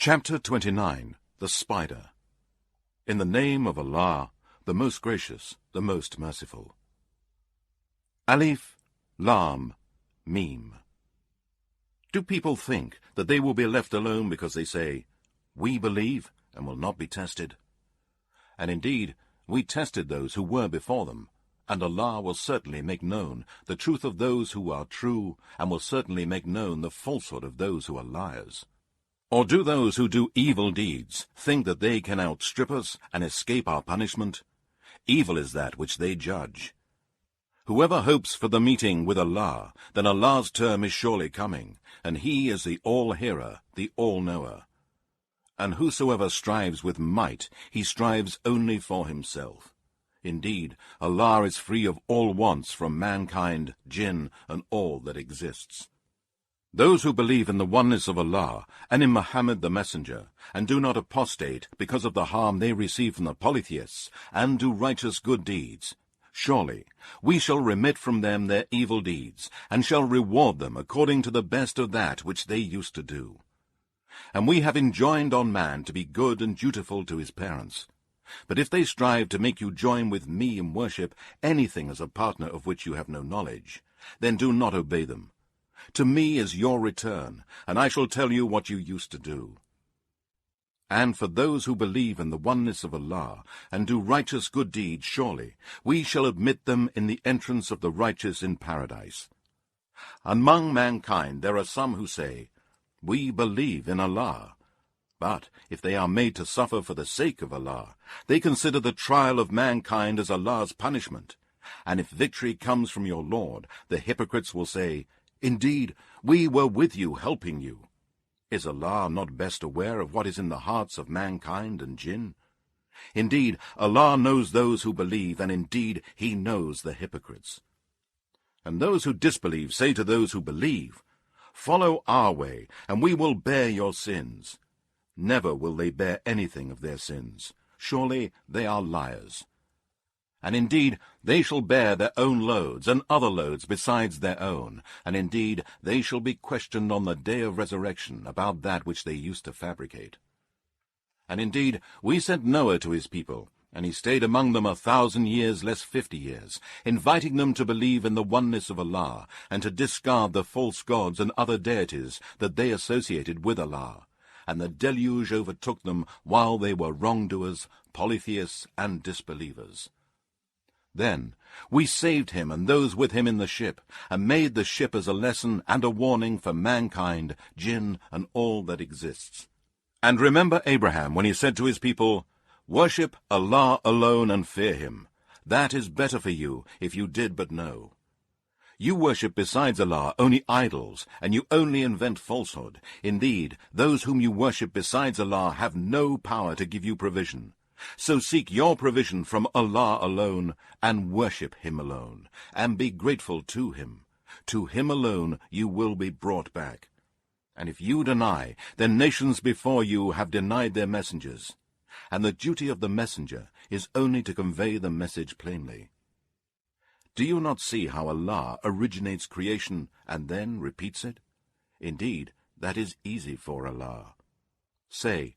Chapter 29. The Spider. In the name of Allah, the most gracious, the most merciful. Alif, Lam, Mim. Do people think that they will be left alone because they say, "We believe and will not be tested"? And indeed, we tested those who were before them, and Allah will certainly make known the truth of those who are true, and will certainly make known the falsehood of those who are liars. Or do those who do evil deeds think that they can outstrip us and escape our punishment? Evil is that which they judge. Whoever hopes for the meeting with Allah, then Allah's term is surely coming, and He is the All-Hearer, the All-Knower. And whosoever strives with might, he strives only for himself. Indeed, Allah is free of all wants from mankind, jinn, and all that exists. Those who believe in the oneness of Allah and in Muhammad the Messenger, and do not apostate because of the harm they receive from the polytheists, and do righteous good deeds, surely we shall remit from them their evil deeds, and shall reward them according to the best of that which they used to do. And we have enjoined on man to be good and dutiful to his parents. But if they strive to make you join with me in worship anything as a partner of which you have no knowledge, then do not obey them. To me is your return, and I shall tell you what you used to do. And for those who believe in the oneness of Allah, and do righteous good deeds, surely we shall admit them in the entrance of the righteous in paradise. Among mankind there are some who say, "We believe in Allah." But if they are made to suffer for the sake of Allah, they consider the trial of mankind as Allah's punishment. And if victory comes from your Lord, the hypocrites will say, "Indeed, we were with you, helping you." Is Allah not best aware of what is in the hearts of mankind and jinn? Indeed, Allah knows those who believe, and indeed He knows the hypocrites. And those who disbelieve say to those who believe, "Follow our way, and we will bear your sins." Never will they bear anything of their sins. Surely they are liars. And indeed, they shall bear their own loads, and other loads besides their own, and indeed they shall be questioned on the day of resurrection about that which they used to fabricate. And indeed, we sent Noah to his people, and he stayed among them 1,000 years less 50 years, inviting them to believe in the oneness of Allah, and to discard the false gods and other deities that they associated with Allah. And the deluge overtook them while they were wrongdoers, polytheists, and disbelievers. Then we saved him and those with him in the ship, and made the ship as a lesson and a warning for mankind, jinn, and all that exists. And remember Abraham when he said to his people, "Worship Allah alone and fear him. That is better for you if you did but know. You worship besides Allah only idols, and you only invent falsehood. Indeed, those whom you worship besides Allah have no power to give you provision. So seek your provision from Allah alone, and worship Him alone, and be grateful to Him. To Him alone you will be brought back. And if you deny, then nations before you have denied their messengers. And the duty of the messenger is only to convey the message plainly. Do you not see how Allah originates creation and then repeats it? Indeed, that is easy for Allah. Say,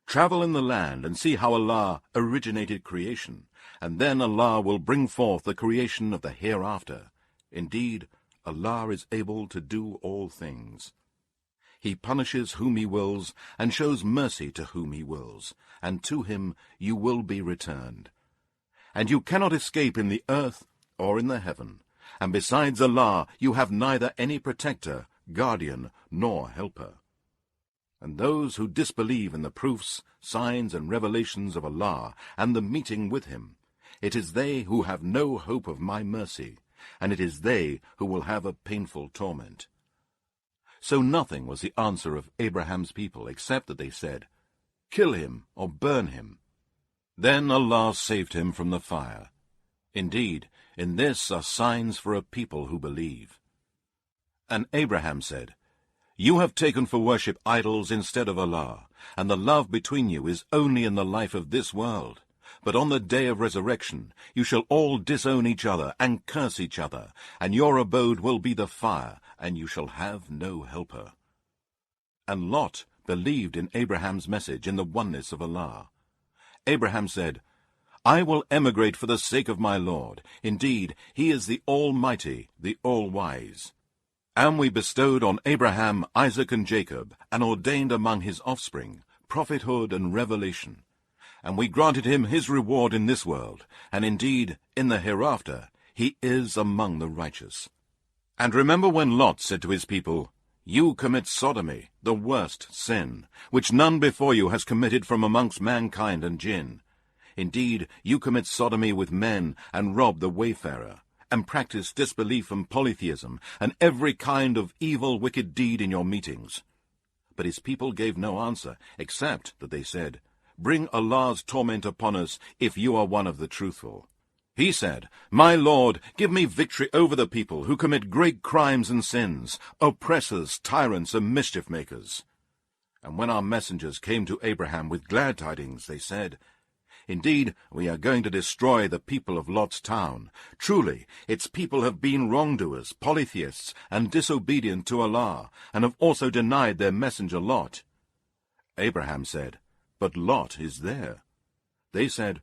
travel in the land and see how Allah originated creation, and then Allah will bring forth the creation of the hereafter. Indeed, Allah is able to do all things. He punishes whom He wills, and shows mercy to whom He wills, and to Him you will be returned. And you cannot escape in the earth or in the heaven, and besides Allah you have neither any protector, guardian, nor helper. And those who disbelieve in the proofs, signs, and revelations of Allah, and the meeting with Him, it is they who have no hope of my mercy, and it is they who will have a painful torment. So nothing was the answer of Abraham's people, except that they said, "Kill him, or burn him." Then Allah saved him from the fire. Indeed, in this are signs for a people who believe. And Abraham said, "You have taken for worship idols instead of Allah, and the love between you is only in the life of this world. But on the day of resurrection you shall all disown each other and curse each other, and your abode will be the fire, and you shall have no helper." And Lot believed in Abraham's message in the oneness of Allah. Abraham said, "I will emigrate for the sake of my Lord. Indeed, he is the Almighty, the All-Wise." And we bestowed on Abraham, Isaac, and Jacob, and ordained among his offspring prophethood and revelation. And we granted him his reward in this world, and indeed, in the hereafter, he is among the righteous. And remember when Lot said to his people, "You commit sodomy, the worst sin, which none before you has committed from amongst mankind and jinn. Indeed, you commit sodomy with men, and rob the wayfarer, and practice disbelief and polytheism, and every kind of evil wicked deed in your meetings." But his people gave no answer, except that they said, "Bring Allah's torment upon us, if you are one of the truthful." He said, "My Lord, give me victory over the people who commit great crimes and sins, oppressors, tyrants, and mischief-makers." And when our messengers came to Abraham with glad tidings, they said, "Indeed, we are going to destroy the people of Lot's town. Truly, its people have been wrongdoers, polytheists, and disobedient to Allah, and have also denied their messenger Lot." Abraham said, "But Lot is there." They said,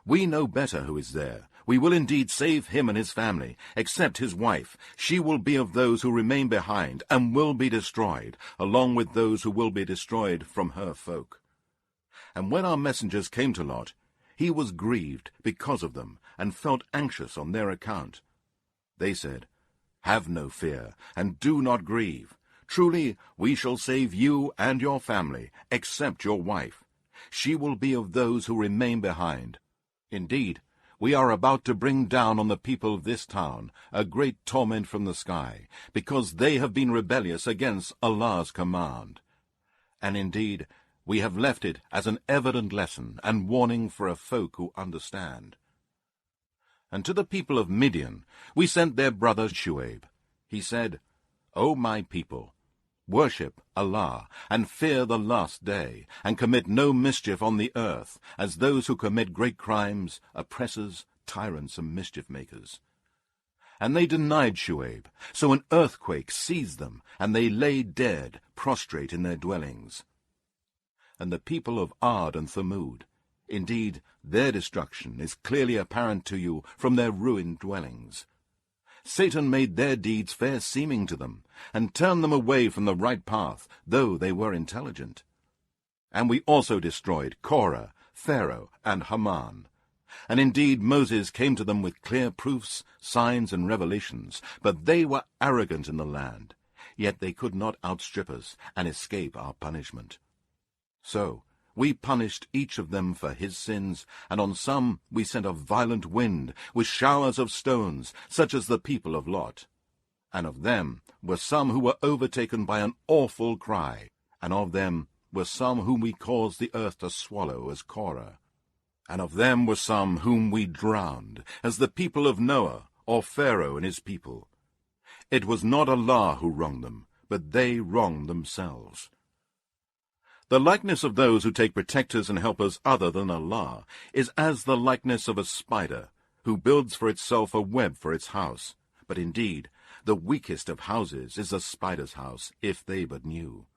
"We know better who is there. We will indeed save him and his family, except his wife. She will be of those who remain behind, and will be destroyed, along with those who will be destroyed from her folk." And when our messengers came to Lot, he was grieved because of them, and felt anxious on their account. They said, "Have no fear, and do not grieve. Truly, we shall save you and your family, except your wife. She will be of those who remain behind. Indeed, we are about to bring down on the people of this town a great torment from the sky, because they have been rebellious against Allah's command. And indeed, we have left it as an evident lesson and warning for a folk who understand." And to the people of Midian we sent their brother Shuaib. He said, "O my people, worship Allah, and fear the last day, and commit no mischief on the earth, as those who commit great crimes, oppressors, tyrants, and mischief-makers." And they denied Shuaib, so an earthquake seized them, and they lay dead, prostrate in their dwellings. And the people of Ad and Thamud, indeed, their destruction is clearly apparent to you from their ruined dwellings. Satan made their deeds fair seeming to them, and turned them away from the right path, though they were intelligent. And we also destroyed Korah, Pharaoh, and Haman. And indeed Moses came to them with clear proofs, signs, and revelations, but they were arrogant in the land. Yet they could not outstrip us and escape our punishment. So we punished each of them for his sins, and on some we sent a violent wind with showers of stones, such as the people of Lot. And of them were some who were overtaken by an awful cry, and of them were some whom we caused the earth to swallow as Korah. And of them were some whom we drowned, as the people of Noah, or Pharaoh and his people. It was not Allah who wronged them, but they wronged themselves. The likeness of those who take protectors and helpers other than Allah is as the likeness of a spider, who builds for itself a web for its house. But indeed, the weakest of houses is a spider's house, if they but knew.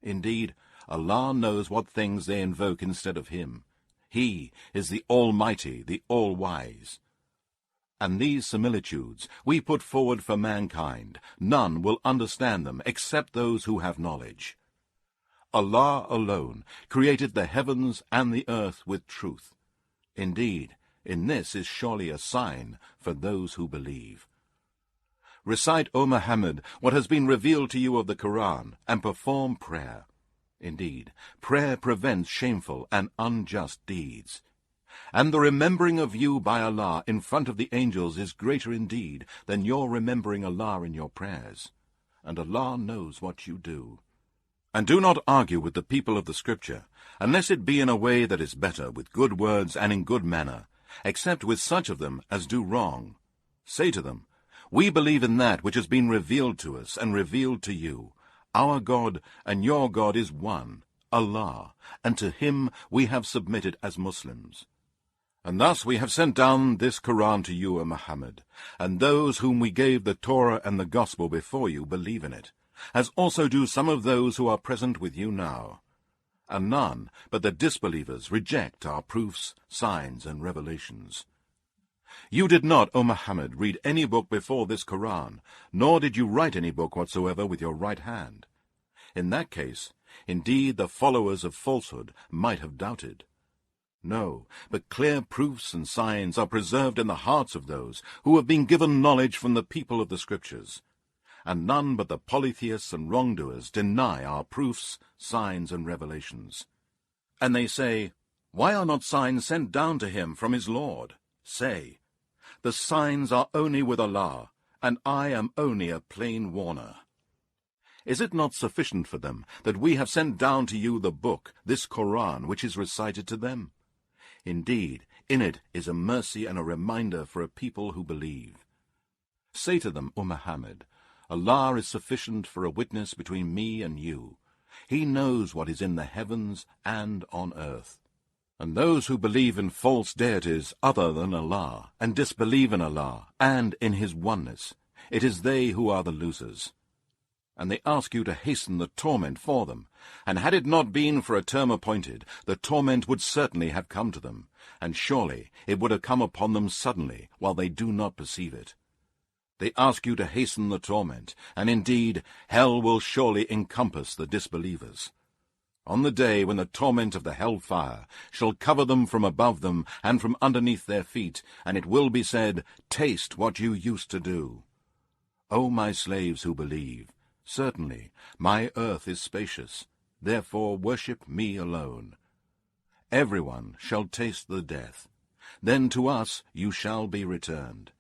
Indeed, Allah knows what things they invoke instead of him. He is the Almighty, the All-Wise. And these similitudes we put forward for mankind. None will understand them except those who have knowledge. Allah alone created the heavens and the earth with truth. Indeed, in this is surely a sign for those who believe. Recite, O Muhammad, what has been revealed to you of the Qur'an, and perform prayer. Indeed, prayer prevents shameful and unjust deeds. And the remembering of you by Allah in front of the angels is greater indeed than your remembering Allah in your prayers. And Allah knows what you do. And do not argue with the people of the Scripture, unless it be in a way that is better, with good words and in good manner, except with such of them as do wrong. Say to them, We believe in that which has been revealed to us and revealed to you. Our God and your God is one, Allah, and to him we have submitted as Muslims. And thus we have sent down this Qur'an to you, O Muhammad, and those whom we gave the Torah and the Gospel before you believe in it. as also do some of those who are present with you now. And none but the disbelievers reject our proofs, signs, and revelations. You did not, O Muhammad, read any book before this Qur'an, nor did you write any book whatsoever with your right hand. In that case, indeed the followers of falsehood might have doubted. No, but clear proofs and signs are preserved in the hearts of those who have been given knowledge from the people of the Scriptures. And none but the polytheists and wrongdoers deny our proofs, signs, and revelations. And they say, "Why are not signs sent down to him from his Lord?" Say, "The signs are only with Allah, and I am only a plain warner." Is it not sufficient for them that we have sent down to you the book, this Qur'an, which is recited to them? Indeed, in it is a mercy and a reminder for a people who believe. Say to them, O Muhammad, Allah is sufficient for a witness between me and you. He knows what is in the heavens and on earth. And those who believe in false deities other than Allah, and disbelieve in Allah and in His oneness, it is they who are the losers. And they ask you to hasten the torment for them, and had it not been for a term appointed, the torment would certainly have come to them, and surely it would have come upon them suddenly, while they do not perceive it. They ask you to hasten the torment, and indeed hell will surely encompass the disbelievers. On the day when the torment of the hell-fire shall cover them from above them and from underneath their feet, and it will be said, "Taste what you used to do." O my slaves who believe, certainly my earth is spacious, therefore worship me alone. Everyone shall taste the death, then to us you shall be returned.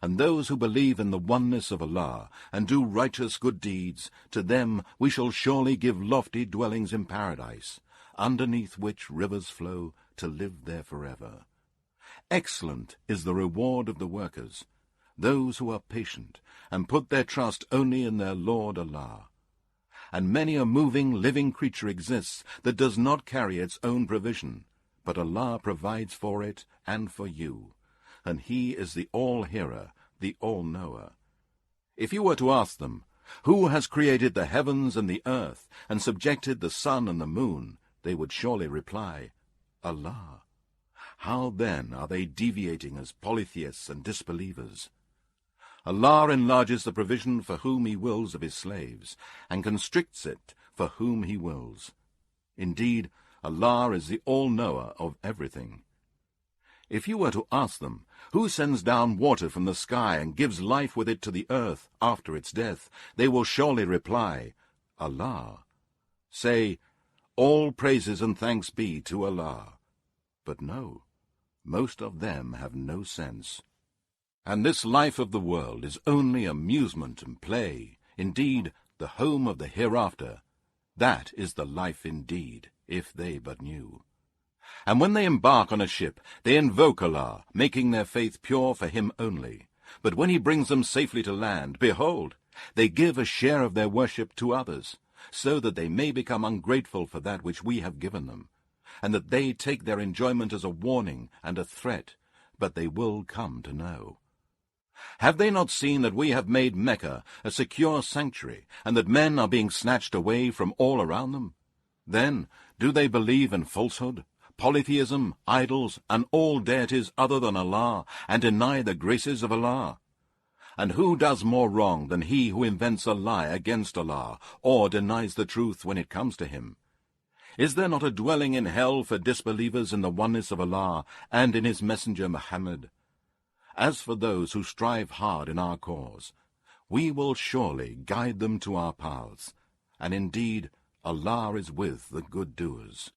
And those who believe in the oneness of Allah, and do righteous good deeds, to them we shall surely give lofty dwellings in paradise, underneath which rivers flow, to live there forever. Excellent is the reward of the workers, those who are patient, and put their trust only in their Lord Allah. And many a moving, living creature exists that does not carry its own provision, but Allah provides for it and for you, and He is the All-Hearer, the All-Knower. If you were to ask them, "Who has created the heavens and the earth, and subjected the sun and the moon?" they would surely reply, "Allah." How then are they deviating as polytheists and disbelievers? Allah enlarges the provision for whom He wills of His slaves, and constricts it for whom He wills. Indeed, Allah is the All-Knower of everything. If you were to ask them, "Who sends down water from the sky and gives life with it to the earth after its death?" they will surely reply, "Allah." Say, "All praises and thanks be to Allah." But no, most of them have no sense. And this life of the world is only amusement and play. Indeed, the home of the hereafter, that is the life indeed, if they but knew. And when they embark on a ship, they invoke Allah, making their faith pure for Him only. But when He brings them safely to land, behold, they give a share of their worship to others, so that they may become ungrateful for that which we have given them, and that they take their enjoyment as a warning and a threat, but they will come to know. Have they not seen that we have made Mecca a secure sanctuary, and that men are being snatched away from all around them? Then, do they believe in falsehood, polytheism, idols, and all deities other than Allah, and deny the graces of Allah? And who does more wrong than he who invents a lie against Allah, or denies the truth when it comes to Him? Is there not a dwelling in hell for disbelievers in the oneness of Allah and in His messenger Muhammad? As for those who strive hard in our cause, we will surely guide them to our paths, and indeed Allah is with the good doers.